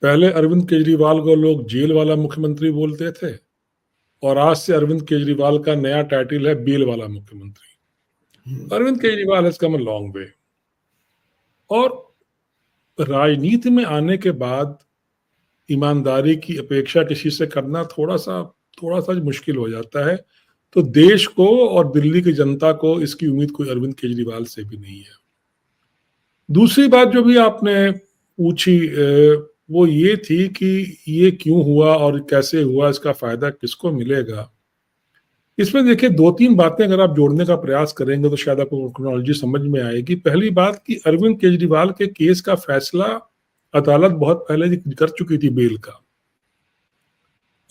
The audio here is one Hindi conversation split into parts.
पहले अरविंद केजरीवाल को लोग जेल वाला मुख्यमंत्री बोलते थे और आज से अरविंद केजरीवाल का नया टाइटल है बेल वाला मुख्यमंत्री। Arvind Kejriwal has come a long way. और राजनीति में आने के बाद ईमानदारी की अपेक्षा किसी से करना थोड़ा सा मुश्किल हो जाता है। तो देश को और दिल्ली की जनता को इसकी उम्मीद कोई अरविंद केजरीवाल से भी नहीं है। दूसरी बात जो भी आपने पूछी वो ये थी कि ये क्यों हुआ और कैसे हुआ, इसका फायदा किसको मिलेगा। इसमें देखिए 2-3 बातें अगर आप जोड़ने का प्रयास करेंगे तो शायद आपको क्रोनोलॉजी समझ में आएगी। पहली बात कि अरविंद केजरीवाल के केस का फैसला अदालत बहुत पहले कर चुकी थी बेल का,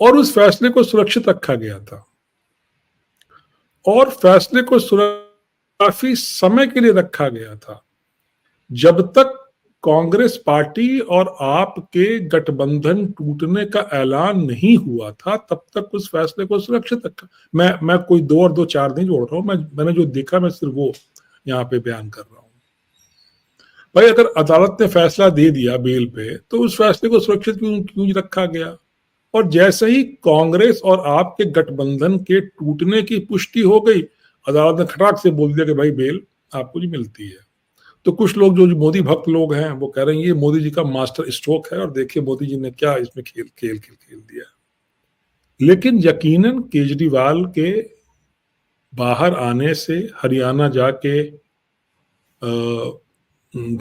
और उस फैसले को सुरक्षित रखा गया था, और फैसले को काफी समय के लिए रखा गया था। जब तक कांग्रेस पार्टी और आप के गठबंधन टूटने का ऐलान नहीं हुआ था तब तक उस फैसले को सुरक्षित रखा। मैं कोई 2 और 2 4 नहीं जोड़ रहा हूं, मैंने जो देखा मैं सिर्फ वो यहाँ पे बयान कर रहा हूं। भाई अगर अदालत ने फैसला दे दिया बेल पे तो उस फैसले को सुरक्षित क्यों रखा गया। और जैसे ही कांग्रेस और आपके गठबंधन के टूटने की पुष्टि हो गई, अदालत ने खटाक से बोल दिया कि भाई बेल आपको जी मिलती है। तो कुछ लोग जो मोदी भक्त लोग हैं वो कह रहे हैं ये मोदी जी का मास्टर स्ट्रोक है और देखिए मोदी जी ने क्या इसमें खेल दिया। लेकिन यकीनन केजरीवाल के बाहर आने से, हरियाणा जाके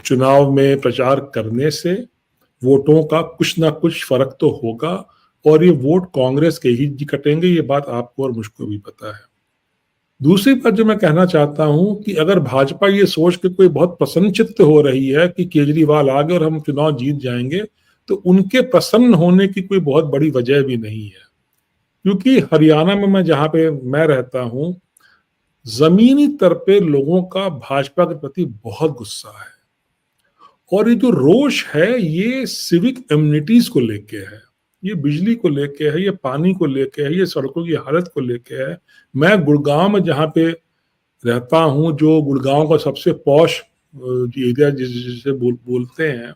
चुनाव में प्रचार करने से वोटों का कुछ ना कुछ फर्क तो होगा, और ये वोट कांग्रेस के ही कटेंगे, ये बात आपको और मुझको भी पता है। दूसरी बात जो मैं कहना चाहता हूं कि अगर भाजपा ये सोच के कोई बहुत प्रसन्नचित्त हो रही है कि केजरीवाल आ गए और हम चुनाव जीत जाएंगे, तो उनके प्रसन्न होने की कोई बहुत बड़ी वजह भी नहीं है। क्योंकि हरियाणा में मैं जहां पे मैं रहता हूं, जमीनी स्तर पे लोगों का भाजपा के प्रति बहुत गुस्सा है, और ये जो रोष है ये सिविक इम्यूनिटीज को लेके है, ये बिजली को लेके है, ये पानी को लेके है, ये सड़कों की हालत को लेके है। मैं गुड़गांव में जहाँ पे रहता हूँ, जो गुड़गांव का सबसे पॉश एरिया जिसे बोलते हैं,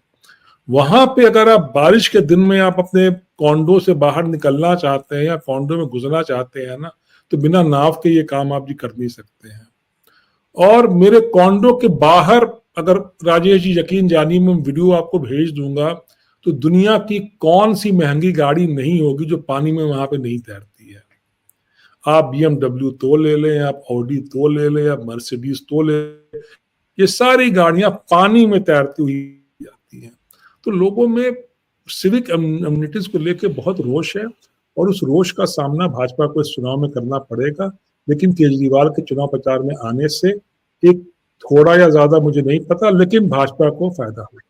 वहां पे अगर आप बारिश के दिन में आप अपने कॉन्डो से बाहर निकलना चाहते हैं या कॉन्डो में घुसना चाहते हैं ना, तो बिना नाव के ये काम आप जी कर नहीं सकते हैं। और मेरे कॉन्डो के बाहर अगर राजेश जी यकीन जानिए, मैं वीडियो आपको भेज दूंगा, तो दुनिया की कौन सी महंगी गाड़ी नहीं होगी जो पानी में वहां पे नहीं तैरती है। आप BMW तो ले लें, आप ऑडी तो ले लें, आप मर्सिडीज तो ले लें, ये सारी गाड़ियां पानी में तैरती हुई जाती हैं। तो लोगों में सिविक इम्यूनिटीज को लेकर बहुत रोष है, और उस रोष का सामना भाजपा को इस चुनाव में करना पड़ेगा। लेकिन केजरीवाल के चुनाव प्रचार में आने से एक थोड़ा या ज्यादा मुझे नहीं पता, लेकिन भाजपा को फायदा होगा।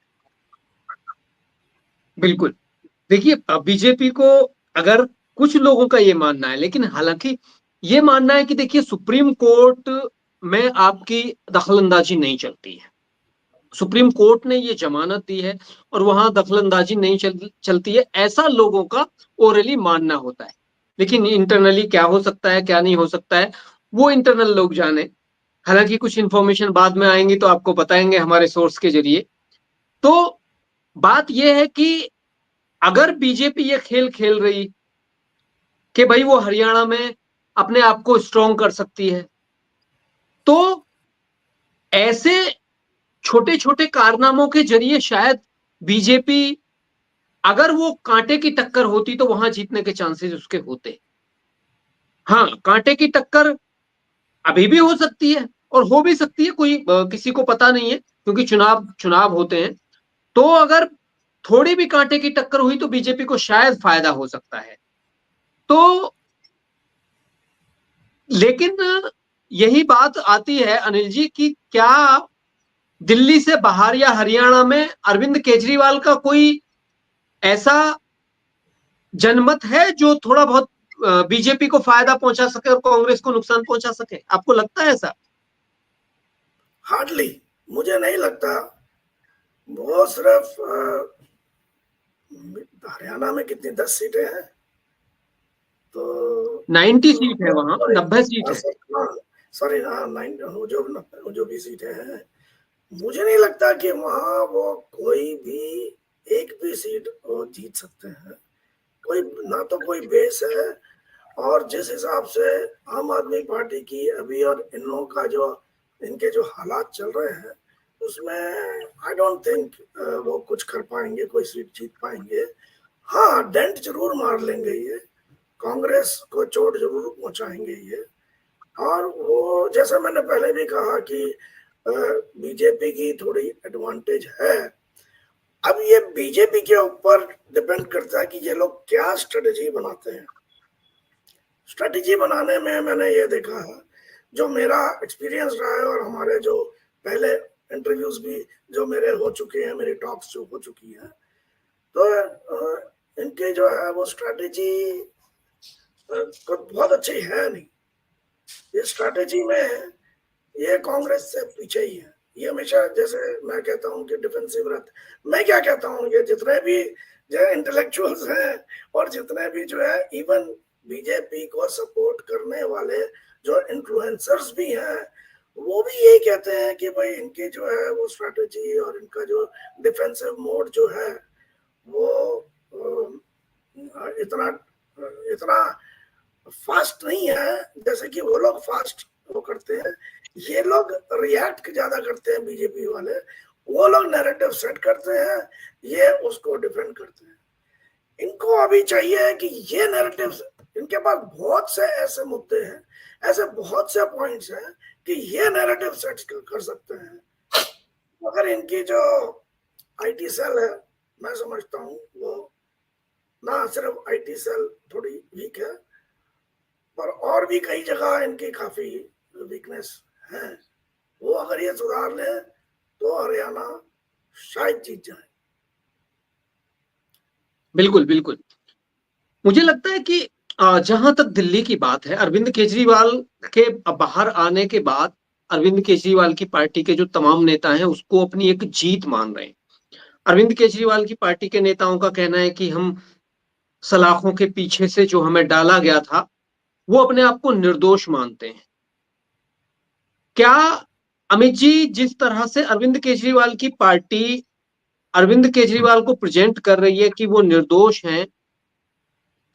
बिल्कुल। देखिए बीजेपी को अगर कुछ लोगों का ये मानना है, लेकिन हालांकि ये मानना है कि देखिए सुप्रीम कोर्ट में आपकी दखलंदाजी नहीं चलती है, सुप्रीम कोर्ट ने ये जमानत दी है और वहां दखलंदाजी नहीं चलती है, ऐसा लोगों का ओरली मानना होता है। लेकिन इंटरनली क्या हो सकता है क्या नहीं हो सकता है वो इंटरनल लोग जाने। हालांकि कुछ इंफॉर्मेशन बाद में आएंगी तो आपको बताएंगे हमारे सोर्स के जरिए। तो बात यह है कि अगर बीजेपी ये खेल खेल रही कि भाई वो हरियाणा में अपने आप को स्ट्रॉन्ग कर सकती है, तो ऐसे छोटे छोटे कारनामों के जरिए शायद बीजेपी, अगर वो कांटे की टक्कर होती तो वहां जीतने के चांसेस उसके होते। हाँ, कांटे की टक्कर अभी भी हो सकती है और हो भी सकती है, कोई किसी को पता नहीं है, क्योंकि चुनाव होते हैं। तो अगर थोड़ी भी कांटे की टक्कर हुई तो बीजेपी को शायद फायदा हो सकता है। तो लेकिन यही बात आती है अनिल जी कि क्या दिल्ली से बाहर या हरियाणा में अरविंद केजरीवाल का कोई ऐसा जनमत है जो थोड़ा बहुत बीजेपी को फायदा पहुंचा सके और कांग्रेस को नुकसान पहुंचा सके? आपको लगता है ऐसा? हार्डली, मुझे नहीं लगता। वो सिर्फ हरियाणा में कितनी 10 सीटें हैं, तो 90 सीट है वहां, 90 सीट है। सॉरी, जो भी सीटें हैं, मुझे नहीं लगता कि वहां वो कोई भी एक भी सीट वो जीत सकते हैं। कोई ना तो कोई बेस है, और जिस हिसाब से आम आदमी पार्टी की अभी और इन लोगों का जो इनके जो हालात चल रहे हैं उसमें आई डोंट थिंक वो कुछ कर पाएंगे, कोई सीट जीत पाएंगे। हाँ, डेंट जरूर मार लेंगे ये, कांग्रेस को चोट जरूर पहुंचाएंगे ये। और वो जैसा मैंने पहले भी कहा कि बीजेपी की थोड़ी एडवांटेज है। अब ये बीजेपी के ऊपर डिपेंड करता है कि ये लोग क्या स्ट्रेटेजी बनाते हैं। स्ट्रेटेजी बनाने में मैंने ये देखा है, जो मेरा एक्सपीरियंस रहा है और हमारे जो पहले इंटरव्यूज भी जो मेरे हो चुके हैं, मेरी टॉक्स जो हो चुकी है, तो इनके जो है वो स्ट्रेटेजी तो बहुत अच्छी है नहीं। ये स्ट्रेटेजी में ये कांग्रेस से पीछे ही है। ये हमेशा, जैसे मैं कहता हूँ कि डिफेंसिव रहता। मैं क्या कहता हूँ, ये जितने भी जो इंटेलेक्चुअल्स हैं और जितने भी जो है इवन बीजेपी को सपोर्ट करने वाले जो इन्फ्लुएंसर्स भी हैं, वो भी यही कहते हैं कि भाई इनकी जो है वो स्ट्रेटेजी और इनका जो डिफेंसिव मोड जो है वो इतना इतना फास्ट नहीं है जैसे कि वो लोग फास्ट वो करते हैं। ये लोग रिएक्ट ज्यादा करते हैं बीजेपी वाले, वो लोग नैरेटिव सेट करते हैं, ये उसको डिफेंड करते हैं। इनको अभी चाहिए कि ये नैरेटिव, इनके पास बहुत से ऐसे मुद्दे हैं, ऐसे बहुत से पॉइंट्स हैं कि ये नैरेटिव सेट कर सकते हैं। मगर इनकी जो आईटी सेल है, मैं समझता हूँ वो ना सिर्फ आईटी सेल थोड़ी वीक है, पर और भी कई जगह इनकी काफी वीकनेस है। वो अगर ये सुधार ले तो हरियाणा शायद जीत जाए। बिल्कुल बिल्कुल। मुझे लगता है कि जहां तक दिल्ली की बात है, अरविंद केजरीवाल के बाहर आने के बाद अरविंद केजरीवाल की पार्टी के जो तमाम नेता हैं उसको अपनी एक जीत मान रहे हैं। अरविंद केजरीवाल की पार्टी के नेताओं का कहना है कि हम सलाखों के पीछे से जो हमें डाला गया था वो अपने आप को निर्दोष मानते हैं। क्या अमित जी, जिस तरह से अरविंद केजरीवाल की पार्टी अरविंद केजरीवाल को प्रेजेंट कर रही है कि वो निर्दोष हैं,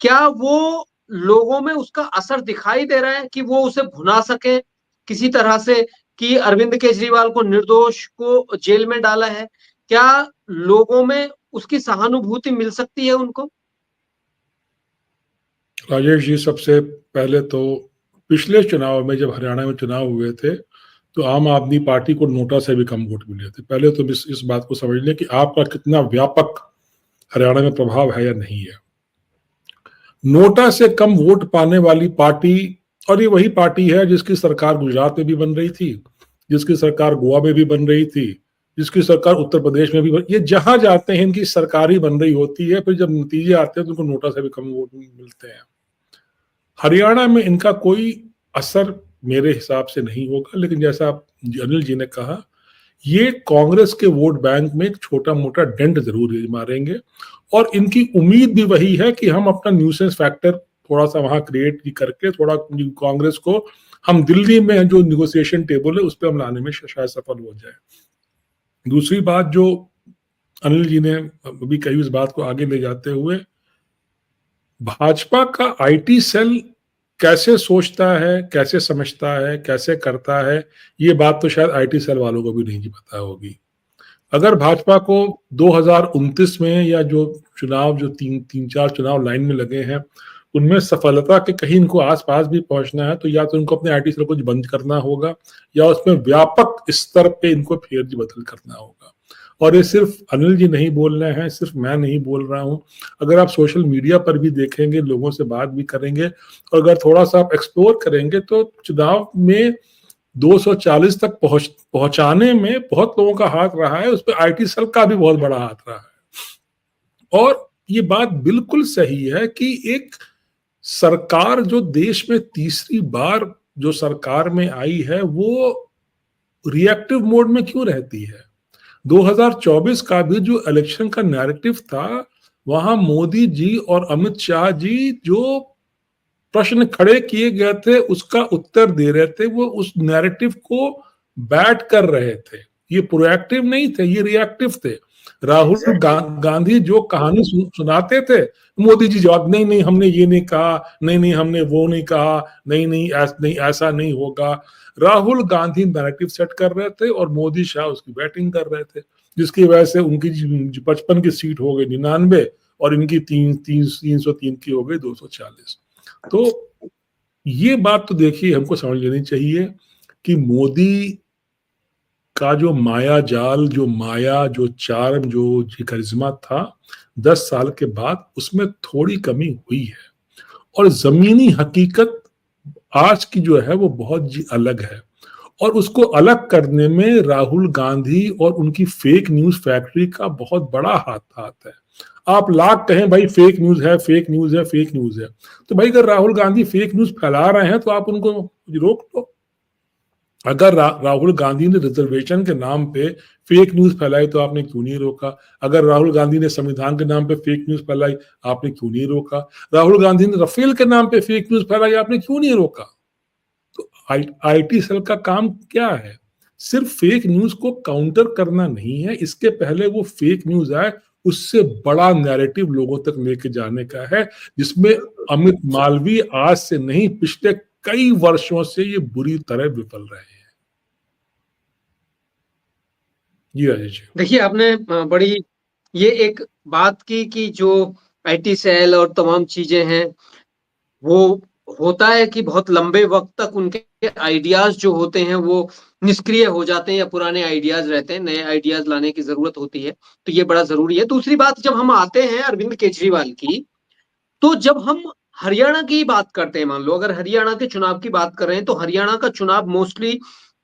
क्या वो लोगों में उसका असर दिखाई दे रहा है कि वो उसे भुना सके किसी तरह से कि अरविंद केजरीवाल को निर्दोष को जेल में डाला है? क्या लोगों में उसकी सहानुभूति मिल सकती है उनको? राजेश जी, सबसे पहले तो पिछले चुनाव में जब हरियाणा में चुनाव हुए थे तो आम आदमी पार्टी को नोटा से भी कम वोट मिले थे। पहले तो इस बात को समझ लें कि आपका कितना व्यापक हरियाणा में प्रभाव है या नहीं है। नोटा से कम वोट पाने वाली पार्टी, और ये वही पार्टी है जिसकी सरकार गुजरात में भी बन रही थी, जिसकी सरकार गोवा में भी बन रही थी, जिसकी सरकार उत्तर प्रदेश में भी ये जहां जाते हैं इनकी सरकार ही बन रही होती है। फिर जब नतीजे आते हैं तो उनको नोटा से भी कम वोट मिलते हैं। हरियाणा में इनका कोई असर मेरे हिसाब से नहीं होगा, लेकिन जैसा अनिल जी ने कहा, ये कांग्रेस के वोट बैंक में एक छोटा मोटा डेंट जरूर मारेंगे। और इनकी उम्मीद भी वही है कि हम अपना न्यूसेंस फैक्टर थोड़ा सा वहां क्रिएट करके थोड़ा कांग्रेस को हम दिल्ली में जो निगोशिएशन टेबल है उस पर हम लाने में शायद सफल हो जाए। दूसरी बात जो अनिल जी ने अभी कही, उस बात को आगे ले जाते हुए, भाजपा का आईटी सेल कैसे सोचता है, कैसे समझता है, कैसे करता है, ये बात तो शायद आईटी सेल वालों को भी नहीं पता होगी। अगर भाजपा को 2029 में या जो चुनाव जो तीन चार चुनाव लाइन में लगे हैं उनमें सफलता के कहीं इनको आसपास भी पहुंचना है, तो या तो इनको अपने आईटी सेल को बंद करना होगा या उसमें व्यापक स्तर पे इनको फेरबदल करना होगा। और ये सिर्फ अनिल जी नहीं बोल रहे हैं, सिर्फ मैं नहीं बोल रहा हूं। अगर आप सोशल मीडिया पर भी देखेंगे, लोगों से बात भी करेंगे और अगर थोड़ा सा आप एक्सप्लोर करेंगे तो चुनाव में 240 तक पहुंचाने में बहुत लोगों का हाथ रहा है, उस पर आईटी सेल का भी बहुत बड़ा हाथ रहा है। और ये बात बिल्कुल सही है कि एक सरकार जो देश में तीसरी बार जो सरकार में आई है वो रिएक्टिव मोड में क्यों रहती है। 2024 का भी जो इलेक्शन का नैरेटिव था, वहां मोदी जी और अमित शाह जी जो प्रश्न खड़े किए गए थे उसका उत्तर दे रहे थे, वो उस नैरेटिव को बैट कर रहे थे। ये प्रोएक्टिव नहीं थे, ये रिएक्टिव थे। राहुल गांधी जो कहानी सुनाते थे, मोदी जी जवाब, नहीं नहीं हमने ये नहीं कहा, नहीं नहीं हमने वो नहीं कहा, नहीं नहीं ऐसा नहीं होगा। राहुल गांधी नैरेटिव सेट कर रहे थे और मोदी शाह उसकी बैटिंग कर रहे थे, जिसकी वजह से उनकी 55 की सीट हो गई 99 और इनकी 303 की हो गई 240। तो ये बात तो देखिए हमको समझ लेनी चाहिए कि मोदी का जो माया जाल, जो माया, जो चार्म, जो करिश्मा था 10 साल के बाद उसमें थोड़ी कमी हुई है। और जमीनी हकीकत आज की जो है वो बहुत अलग है, और उसको अलग करने में राहुल गांधी और उनकी फेक न्यूज फैक्ट्री का बहुत बड़ा हाथ है। आप लाख कहें भाई फेक न्यूज है, फेक न्यूज है, फेक न्यूज है, तो भाई अगर राहुल गांधी फेक न्यूज फैला रहे हैं तो आप उनको रोक दो। अगर राहुल गांधी ने रिजर्वेशन के नाम पे फेक न्यूज फैलाई तो आपने क्यों नहीं रोका? अगर राहुल गांधी ने संविधान के नाम पे फेक न्यूज फैलाई, आपने क्यों नहीं रोका? राहुल गांधी ने राफेल के नाम पे फेक न्यूज फैलाई, आपने क्यों नहीं रोका? तो आईटी सेल का काम क्या है? सिर्फ फेक न्यूज को काउंटर करना नहीं है, इसके पहले वो फेक न्यूज आए उससे बड़ा नैरेटिव लोगों तक लेके जाने का है, जिसमें अमित मालवीय आज से नहीं पिछले कई वर्षों से ये बुरी तरह विफल रहे हैं। जी राजेश जी। देखिए आपने बड़ी ये एक बात की कि जो आईटी सेल और तमाम चीजें हैं, वो होता है कि बहुत लंबे वक्त तक उनके आइडियाज जो होते हैं वो निष्क्रिय हो जाते हैं या पुराने आइडियाज रहते हैं, नए आइडियाज लाने की जरूरत होती है, तो ये बड़ा जरूरी है। दूसरी बात, जब हम आते हैं अरविंद केजरीवाल की, तो जब हम हरियाणा की बात करते हैं, मान लो अगर हरियाणा के चुनाव की बात कर रहे हैं, तो हरियाणा का चुनाव मोस्टली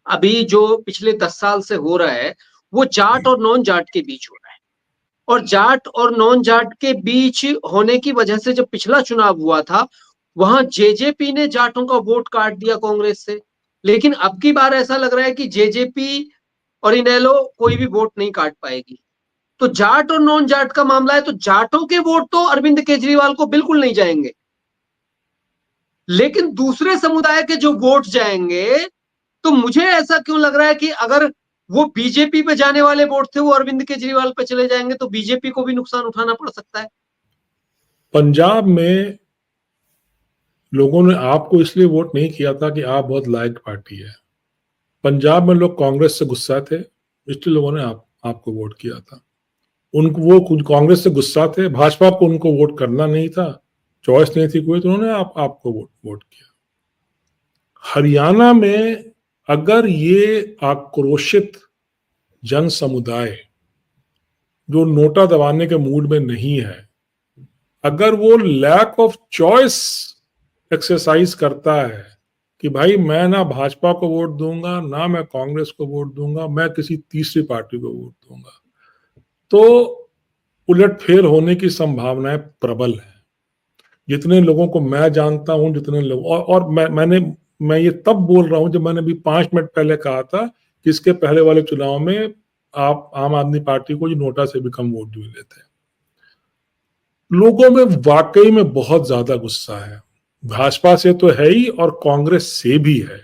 अभी जो पिछले 10 साल से हो रहा है वो जाट और नॉन जाट के बीच हो रहा है, और जाट और नॉन जाट के बीच होने की वजह से जब पिछला चुनाव हुआ था वहां जेजेपी ने जाटों का वोट काट दिया कांग्रेस से, लेकिन अब की बार ऐसा लग रहा है कि जेजेपी और इनेलो कोई भी वोट नहीं काट पाएगी। तो जाट और नॉन जाट का मामला है, तो जाटों के वोट तो अरविंद केजरीवाल को बिल्कुल नहीं जाएंगे, लेकिन दूसरे समुदाय के जो वोट जाएंगे, तो मुझे ऐसा क्यों लग रहा है कि अगर वो बीजेपी पे जाने वाले वोट थे वो अरविंद केजरीवाल पे चले जाएंगे तो बीजेपी को भी नुकसान उठाना पड़ सकता है। पंजाब में लोगों ने आपको इसलिए वोट नहीं किया था कि आप बहुत लाइक पार्टी है। पंजाब में लोग कांग्रेस से गुस्सा थे, इसलिए लोगों ने आपको वोट किया था। उनको वो कांग्रेस से गुस्सा थे, भाजपा को उनको वोट करना नहीं था, चॉइस नहीं थी कोई, तो उन्होंने आपको वोट किया। हरियाणा में अगर ये आक्रोशित जन समुदाय जो नोटा दबाने के मूड में नहीं है, अगर वो लैक ऑफ चॉइस एक्सरसाइज करता है कि भाई मैं ना भाजपा को वोट दूंगा, ना मैं कांग्रेस को वोट दूंगा, मैं किसी तीसरी पार्टी को वोट दूंगा, तो उलटफेर होने की संभावनाएं प्रबल है। जितने लोगों को मैं जानता हूं, जितने लोग और मैं ये तब बोल रहा हूं जब मैंने भी 5 मिनट पहले कहा था कि इसके पहले वाले चुनाव में आप आम आदमी पार्टी को जो नोटा से भी कम वोट मिले थे। लोगों में वाकई में बहुत ज्यादा गुस्सा है, भाजपा से तो है ही और कांग्रेस से भी है।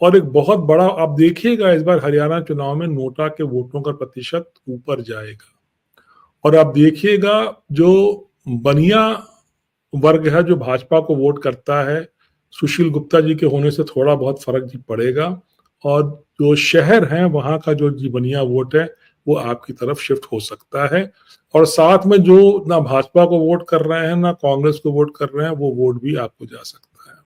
और एक बहुत बड़ा आप देखिएगा इस बार हरियाणा चुनाव में नोटा के वोटों का प्रतिशत ऊपर जाएगा। और आप देखिएगा जो बनिया वर्ग है जो भाजपा को वोट करता है, सुशील गुप्ता जी के होने से थोड़ा बहुत फर्क जी पड़ेगा, और जो शहर हैं वहां का जो बनिया वोट है वो आपकी तरफ शिफ्ट हो सकता है। और साथ में जो ना भाजपा को वोट कर रहे हैं ना कांग्रेस को वोट कर रहे हैं, वो वोट भी आपको जा सकता है।